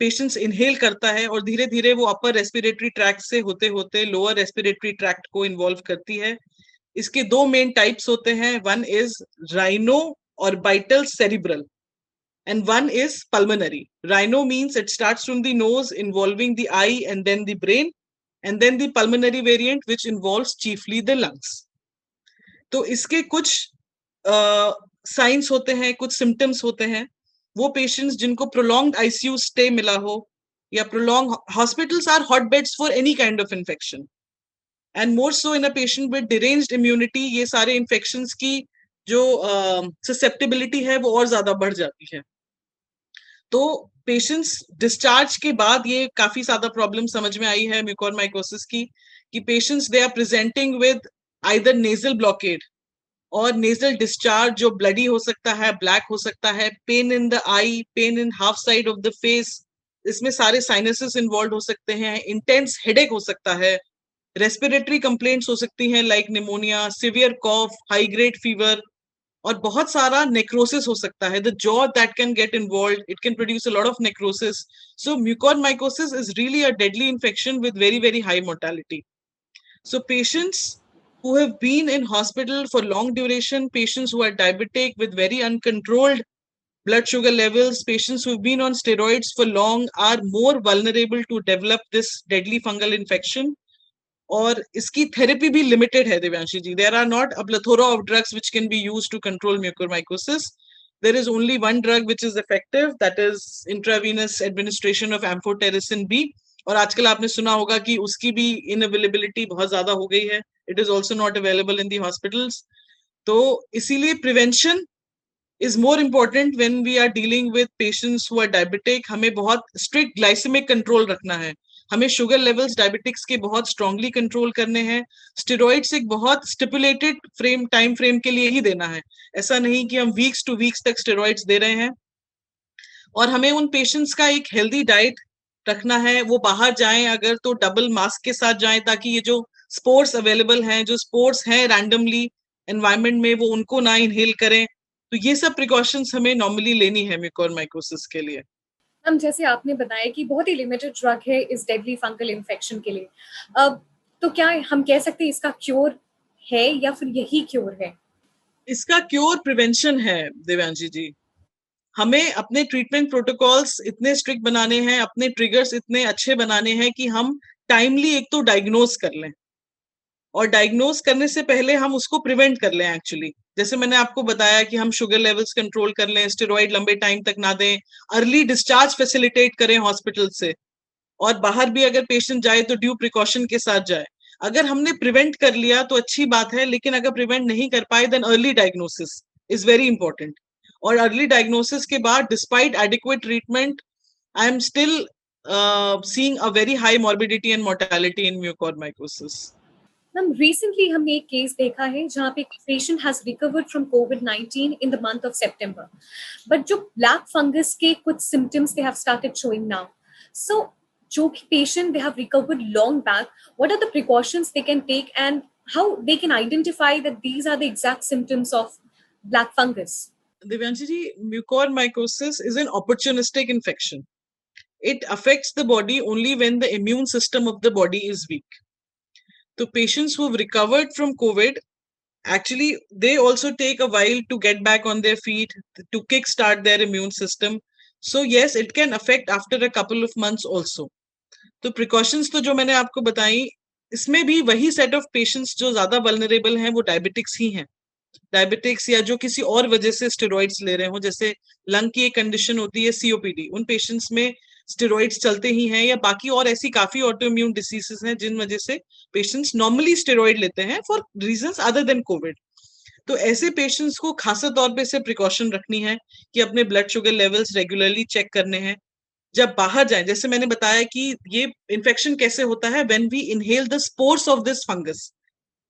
पेशेंट्स इनहेल करता है और धीरे धीरे वो अपर रेस्पिरेटरी ट्रैक्ट से होते होते लोअर रेस्पिरेटरी ट्रैक्ट को इन्वॉल्व करती है. इसके दो मेन टाइप्स होते हैं, one is rhino orbital cerebral and one is pulmonary. Rhino means it starts from the nose involving the eye and then the brain, and then the pulmonary variant which involves chiefly the lungs. तो इसके कुछ साइंस होते हैं, कुछ सिम्टम्स होते हैं, वो पेशेंट्स जिनको प्रोलॉन्ग्ड आईसीयू स्टे मिला हो या prolong, hospitals are hotbeds for any kind of infection and more so in a patient with deranged immunity, ये सारे इन्फेक्शंस की जो ससेप्टेबिलिटी है वो और ज्यादा बढ़ जाती है। तो पेशेंट्स डिस्चार्ज के बाद ये काफी ज्यादा प्रॉब्लम समझ में आई है म्यूकोरमाइकोसिस की, कि patients they are presenting with either nasal blockade और नेजल डिस्चार्ज जो ब्लडी हो सकता है, ब्लैक हो सकता है, pain in the eye, pain in half side of the face, इसमें सारे साइनसेस इन्वॉल्व हो सकते हैं, इंटेंस हेडेक हो सकता है, रेस्पिरेटरी कंप्लेंट्स हो सकती हैं लाइक निमोनिया, सिवियर कॉफ, हाई ग्रेड फीवर, और बहुत सारा नेक्रोसिस हो सकता है, the jaw that can get involve, it can produce a lot of necrosis. So mucormycosis is really a deadly infection with very very high mortality. So patients who have been in hospital for long duration, patients who are diabetic with very uncontrolled blood sugar levels, patients who have been on steroids for long are more vulnerable to develop this deadly fungal infection. और इसकी थेरेपी भी लिमिटेड है Divyanshi ji. There are not a plethora of drugs which can be used to control mucormycosis. There is only one drug which is effective, that is intravenous administration of amphotericin B. और आजकल आपने सुना होगा कि उसकी भी इनअवेलेबिलिटी बहुत ज्यादा हो गई है, it is also not available in the hospitals. तो इसीलिए prevention is more important when we are dealing with patients who are diabetic. हमें बहुत strict glycemic control रखना है, हमें शुगर लेवल्स डायबिटिक्स के बहुत स्ट्रांगली कंट्रोल करने हैं. स्टेरॉइड्स एक बहुत स्टिपुलेटेड फ्रेम टाइम फ्रेम के लिए ही देना है, ऐसा नहीं कि हम वीक्स टू वीक्स तक स्टेरॉइड्स दे रहे हैं. और हमें उन पेशेंट्स का एक हेल्दी डाइट रखना है, वो बाहर जाएं अगर तो डबल मास्क के साथ जाएं, ताकि ये जो स्पोर्ट्स अवेलेबल हैं, जो स्पोर्ट्स हैं रैंडमली एनवायरमेंट में, वो उनको ना इनहेल करें. तो ये सब प्रिकॉशंस हमें नॉर्मली लेनी है म्यूकोरमाइकोसिस के लिए. मैम जैसे आपने बताया कि बहुत ही लिमिटेड ड्रग है इस डेडली फंगल इन्फेक्शन के लिए, अब तो क्या हम कह सकते हैं इसका क्योर है या फिर यही क्योर है? इसका क्योर प्रिवेंशन है देवांशी जी. हमें अपने ट्रीटमेंट प्रोटोकॉल्स इतने स्ट्रिक्ट बनाने हैं, अपने ट्रिगर्स इतने अच्छे बनाने हैं कि हम टाइमली एक तो डायग्नोज कर लें, और डायग्नोज करने से पहले हम उसको प्रिवेंट कर लें. एक्चुअली जैसे मैंने आपको बताया कि हम शुगर लेवल्स कंट्रोल कर लें, स्टेरॉइड लंबे टाइम तक ना दें, अर्ली डिस्चार्ज फैसिलिटेट करें हॉस्पिटल से, और बाहर भी अगर पेशेंट जाए तो ड्यू प्रिकॉशन के साथ जाए. अगर हमने प्रिवेंट कर लिया तो अच्छी बात है, लेकिन अगर प्रिवेंट नहीं कर पाए then early diagnosis is very important. और अर्ली डायग्नोसिस के बाद despite adequate treatment, I am still seeing a very high morbidity and mortality in mucormycosis. Ma'am recently हमने एक केस देखा है जहाँ पे पेशेंट हैज रिकवर्ड फ्रॉम कोविड-19 in the month of September, but जो ब्लैक फंगस के कुछ symptoms they have started showing now. So जो भी patient they have recovered long back, what are the precautions they can take and how they can identify that these are the exact symptoms of black fungus? Divyanshi ji, mucormycosis is an opportunistic infection. It affects the body only when the immune system of the body is weak. So patients who have recovered from COVID, actually they also take a while to get back on their feet, to kickstart their immune system. So yes, it can affect after a couple of months also. तो precautions तो जो मैंने आपको बताई, इसमें भी वही set of patients जो ज्यादा vulnerable हैं वो diabetics ही हैं. डायबिटिक्स या जो किसी और वजह से स्टेरॉइड्स ले रहे हो, जैसे लंग की एक कंडीशन होती है सीओपीडी, उन पेशेंट्स में स्टेरॉइड्स चलते ही हैं, या बाकी और ऐसी काफी ऑटोइम्यून डिसीजेस हैं जिन वजह से पेशेंट्स नॉर्मली स्टेरॉइड लेते हैं for reasons other than Covid. तो ऐसे पेशेंट्स को खासा तौर पे से प्रिकॉशन रखनी है कि अपने blood sugar levels regularly check करने हैं. जब बाहर जाएं, जैसे मैंने बताया कि ये इन्फेक्शन कैसे होता है, when we inhale the spores of this fungus,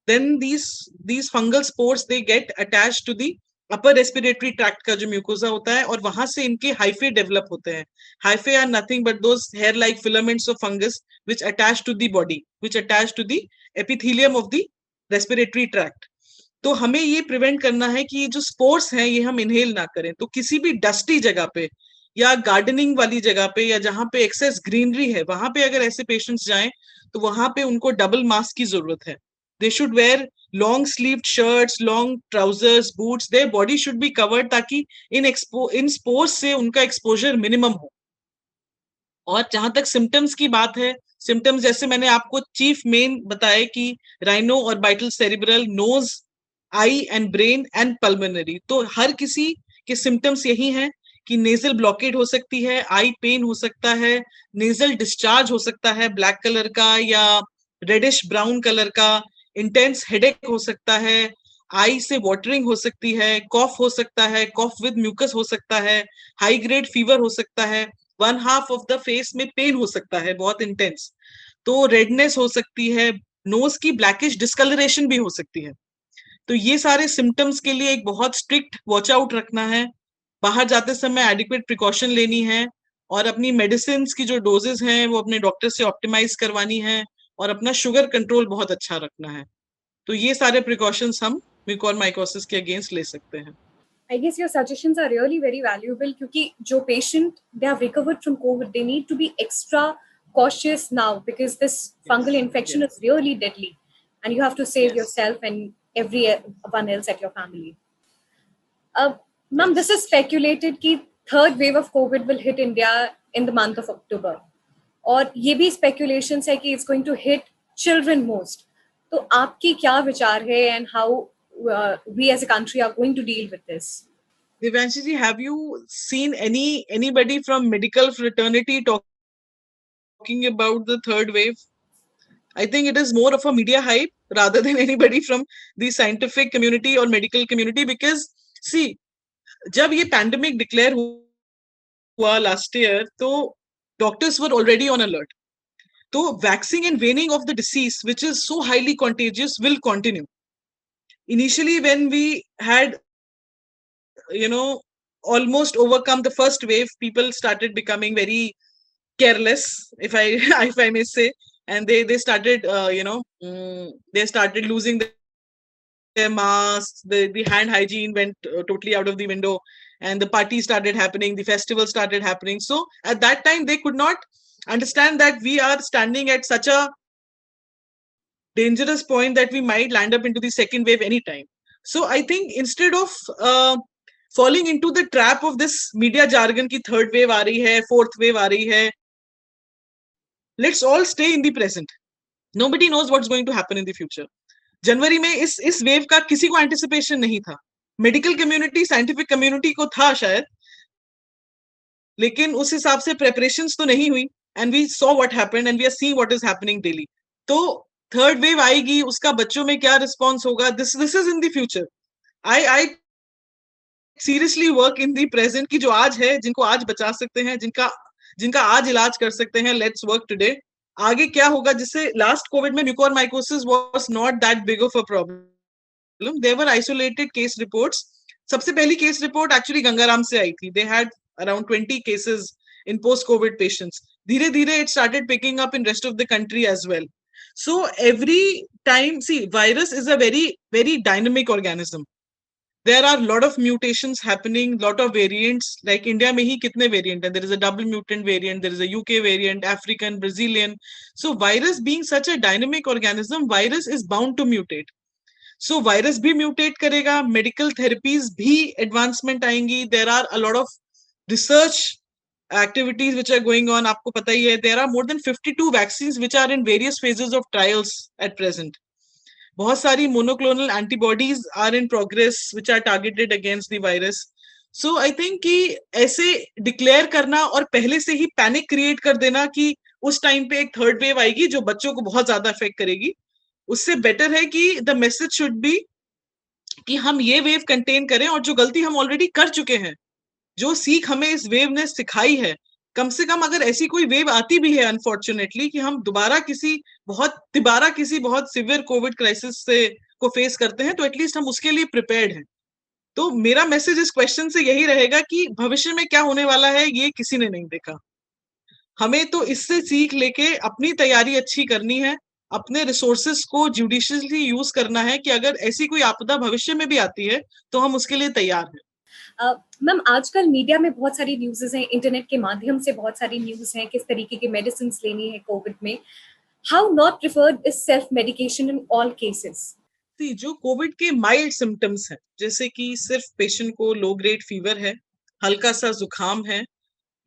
then these fungal spores they get attached to the upper respiratory tract का जो म्यूकोजा होता है, और वहां से इनके हाइफे डेवलप होते हैं. Hyphae are nothing but those hair like filaments of fungus which attach to the body, which attach to the epithelium of the respiratory tract. तो हमें ये प्रिवेंट करना है कि ये जो स्पोर्स हैं ये हम इनहेल ना करें. तो किसी भी डस्टी जगह पे या गार्डनिंग वाली जगह पे या जहां पे एक्सेस ग्रीनरी है, वहां पे अगर ऐसे पेशेंट्स जाएं तो वहां पे उनको डबल मास्क की जरूरत है. They should wear long sleeved shirts, long trousers, boots. Their body should be covered ताकि इन spores से उनका exposure minimum हो. और जहां तक symptoms की बात है, symptoms जैसे मैंने आपको चीफ मेन बताया कि rhino orbital cerebral, nose eye and brain and pulmonary. तो हर किसी के सिम्टम्स यही हैं कि नेजल ब्लॉकेट हो सकती है, आई पेन हो सकता है, नेजल डिस्चार्ज हो सकता है ब्लैक कलर का या रेडिश ब्राउन कलर का, इंटेंस हेडेक हो सकता है, आई से वाटरिंग हो सकती है, कॉफ हो सकता है, कॉफ विद म्यूकस हो सकता है, हाई ग्रेड फीवर हो सकता है, one half of the face में पेन हो सकता है बहुत इंटेंस, तो रेडनेस हो सकती है, नोज की ब्लैकिश डिस्कलरेशन भी हो सकती है। तो ये सारे सिम्टम्स के लिए एक बहुत स्ट्रिक्ट वॉच आउट रखना है, बाहर जाते समय एडिक्वेट प्रिकॉशन लेनी है, और अपनी मेडिसिन की जो डोजेस हैं वो अपने डॉक्टर से ऑप्टिमाइज करवानी है, और अपना शुगर कंट्रोल बहुत अच्छा रखना है। तो ये सारे प्रिकॉशंस हम म्यूकोरमाइकोसिस के अगेंस्ट ले सकते हैं। I guess your suggestions are really very valuable क्योंकि जो patient they have recovered from COVID, they need to be extra cautious now because this fungal infection is really deadly, and you have to save yourself and everyone else at your family. Ma'am, this is speculated कि third wave of COVID will hit India in the month of October, और ये भी speculations है कि it's going to hit children most. तो आपकी क्या विचार है and how we as a country are going to deal with this? Devanshi ji, have you seen anybody from medical fraternity talking about the third wave? I think it is more of a media hype rather than anybody from the scientific community or medical community, because see, जब ये pandemic declare हुआ last year, तो doctors were already on alert. तो waxing and waning of the disease, which is so highly contagious, will continue. Initially, when we had, almost overcome the first wave, people started becoming very careless, if I if I may say, and they started, they started losing their masks, the hand hygiene went totally out of the window, and the parties started happening, the festivals started happening. So at that time, they could not understand that we are standing at such a dangerous point that we might land up into the second wave anytime. So I think instead of falling into the trap of this media jargon ki third wave aa rahi hai, fourth wave aa rahi hai, let's all stay in the present. Nobody knows what's going to happen in the future. जनवरी में इस वेव का किसी को एंटिसिपेशन नहीं था, मेडिकल कम्युनिटी, साइंटिफिक कम्युनिटी को था शायद, लेकिन उस हिसाब से प्रेपरेशंस तो नहीं हुई, and we saw what happened and we are seeing what is happening daily. तो थर्ड वेव आएगी, उसका बच्चों में क्या रिस्पॉन्स होगा, this is in the future. I seriously work in the present की जो आज है, जिनको आज बचा सकते हैं, जिनका आज इलाज कर सकते हैं, लेट्स वर्क टुडे. आगे क्या होगा, जिससे लास्ट कोविड में mucormycosis was not that big of a problem. There were isolated case reports. सबसे पहली केस रिपोर्ट एक्चुअली गंगाराम से आई थी. They had around 20 cases in post-COVID patients. Dhire dhire it started picking up in rest of the country as well. So every time, see, virus is a very, very dynamic organism. There are a lot of mutations happening, lot of variants. Like India mein hi kitne variant hai? There is a double mutant variant, there is a UK variant, African, Brazilian. So virus being such a dynamic organism, virus is bound to mutate. So virus भी mutate करेगा, medical therapies भी advancement आएंगी. There are a lot of research activities which are going on. आपको पता ही है, there are more than 52 vaccines which are in various phases of trials at present. बहुत सारी monoclonal antibodies are in progress which are targeted against the virus. So I think कि ऐसे declare करना और पहले से ही panic create कर देना कि उस टाइम पे एक थर्ड वेव आएगी जो बच्चों को बहुत ज्यादा अफेक्ट करेगी, उससे बेटर है कि द मैसेज शुड बी कि हम ये वेव कंटेन करें, और जो गलती हम ऑलरेडी कर चुके हैं, जो सीख हमें इस वेव ने सिखाई है, कम से कम अगर ऐसी कोई वेव आती भी है अनफॉर्चुनेटली कि हम दोबारा किसी बहुत सिवियर कोविड क्राइसिस से को फेस करते हैं, तो एटलीस्ट हम उसके लिए प्रिपेयर्ड हैं. तो मेरा मैसेज इस क्वेश्चन से यही रहेगा कि भविष्य में क्या होने वाला है ये किसी ने नहीं देखा. हमें तो इससे सीख लेके अपनी तैयारी अच्छी करनी है, अपने रिसोर्सेस को जुडिशियसली यूज करना है कि अगर ऐसी कोई आपदा भविष्य में भी आती है तो हम उसके लिए तैयार हैं. मैम, आजकल मीडिया में बहुत सारी न्यूज़ हैं, इंटरनेट के माध्यम से बहुत सारी न्यूज़ हैं, किस तरीके की मेडिसिन लेनी है कोविड में. How not preferred is self medication in all cases? जो कोविड के माइल्ड सिम्टम्स हैं, जैसे कि सिर्फ पेशेंट को लो ग्रेड फीवर है, हल्का सा जुकाम है,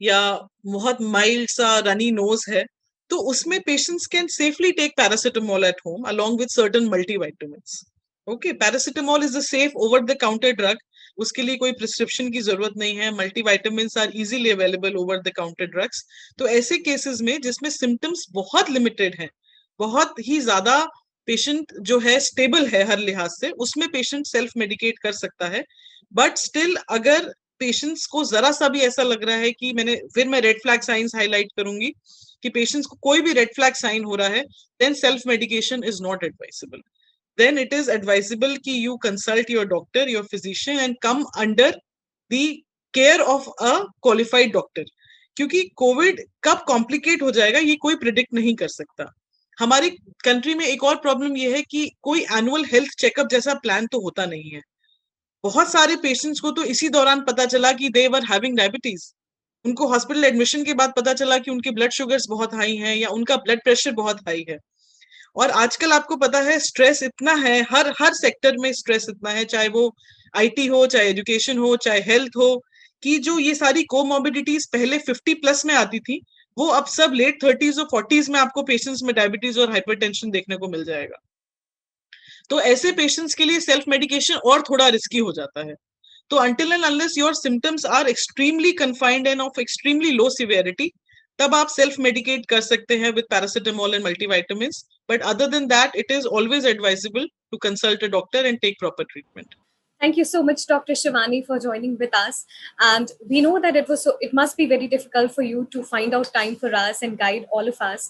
या बहुत माइल्ड सा रनी नोज है, तो उसमें patients can safely take paracetamol at home along with certain multivitamins. Okay, paracetamol is a safe over the counter drug. उसके लिए कोई प्रिस्क्रिप्शन की जरूरत नहीं है. Multivitamins are easily available over the counter drugs. तो ऐसे केसेस में जिसमें सिम्टम्स बहुत लिमिटेड हैं, बहुत ही ज्यादा पेशेंट जो है स्टेबल है हर लिहाज से, उसमें पेशेंट सेल्फ मेडिकेट कर सकता है. बट स्टिल अगर पेशेंट्स को जरा सा भी ऐसा लग रहा है कि मैं रेड फ्लैग साइंस हाईलाइट करूंगी कि पेशेंट्स को कोई भी रेड फ्लैग साइन हो रहा है, then self medication is not advisable. then it is advisable कि you consult your doctor, your physician and come under the care of a qualified doctor. क्योंकि कोविड कब कॉम्प्लिकेट हो जाएगा ये कोई प्रिडिक्ट नहीं कर सकता. हमारी कंट्री में एक और प्रॉब्लम ये है कि कोई एनुअल हेल्थ चेकअप जैसा प्लान तो होता नहीं है. बहुत सारे पेशेंट्स को तो इसी दौरान पता चला कि दे वर हैविंग डायबिटीज. उनको हॉस्पिटल एडमिशन के बाद पता चला कि उनके ब्लड शुगर्स बहुत हाई हैं या उनका ब्लड प्रेशर बहुत हाई है. और आजकल आपको पता है स्ट्रेस इतना है, हर हर सेक्टर में स्ट्रेस इतना है, चाहे वो आईटी हो, चाहे एजुकेशन हो, चाहे हेल्थ हो, कि जो ये सारी कोमोबिडिटीज पहले 50 प्लस में आती थी, वो अब सब लेट 30s और 40s में आपको पेशेंट्स में डायबिटीज और हाइपरटेंशन देखने को मिल जाएगा. तो ऐसे पेशेंट्स के लिए सेल्फ मेडिकेशन और थोड़ा रिस्की हो जाता है. तो until and unless your symptoms are extremely confined and of extremely low severity, तब आप सेल्फ मेडिकेट कर सकते हैं with paracetamol and multivitamins. But other than that it is always advisable to consult a doctor and take proper treatment. Thank you so much, Dr. Shivani, for joining with us. And we know that it must be very difficult for you to find out time for us and guide all of us.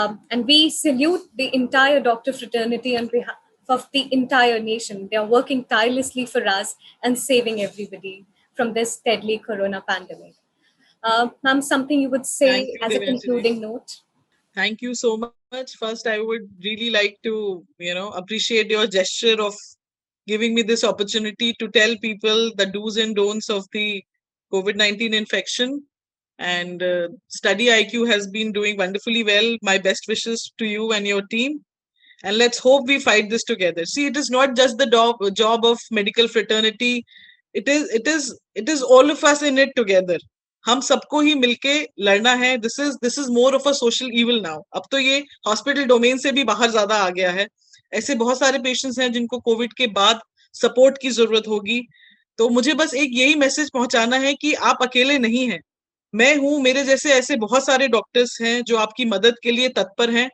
And we salute the entire doctor fraternity on behalf of the entire nation. They are working tirelessly for us and saving everybody from this deadly corona pandemic. Ma'am, something you would say Thank you, as a Devanjali. concluding note? Thank you so much. First, I would really like to, appreciate your gesture of giving me this opportunity to tell people the do's and don'ts of the COVID-19 infection. And Study IQ has been doing wonderfully well. My best wishes to you and your team. And let's hope we fight this together. See, it is not just the job of medical fraternity. It is all of us in it together. हम सबको ही मिलके लड़ना है. This is more of a social evil now. अब तो ये हॉस्पिटल डोमेन से भी बाहर ज्यादा आ गया है. ऐसे बहुत सारे पेशेंट्स हैं जिनको कोविड के बाद सपोर्ट की जरूरत होगी. तो मुझे बस एक यही मैसेज पहुंचाना है कि आप अकेले नहीं हैं. मैं हूं, मेरे जैसे ऐसे बहुत सारे डॉक्टर्स हैं जो आपकी मदद के लिए तत्पर हैं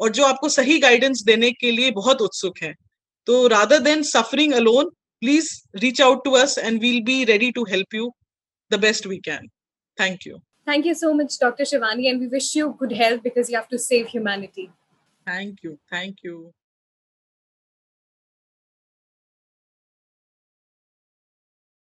और जो आपको सही गाइडेंस देने के लिए बहुत उत्सुक हैं. तो rather than suffering alone, please reach out to us and we'll be ready to help you the best we can. Thank you. Thank you so much, Dr. Shivani, and we wish you good health because you have to save humanity. Thank you. Thank you.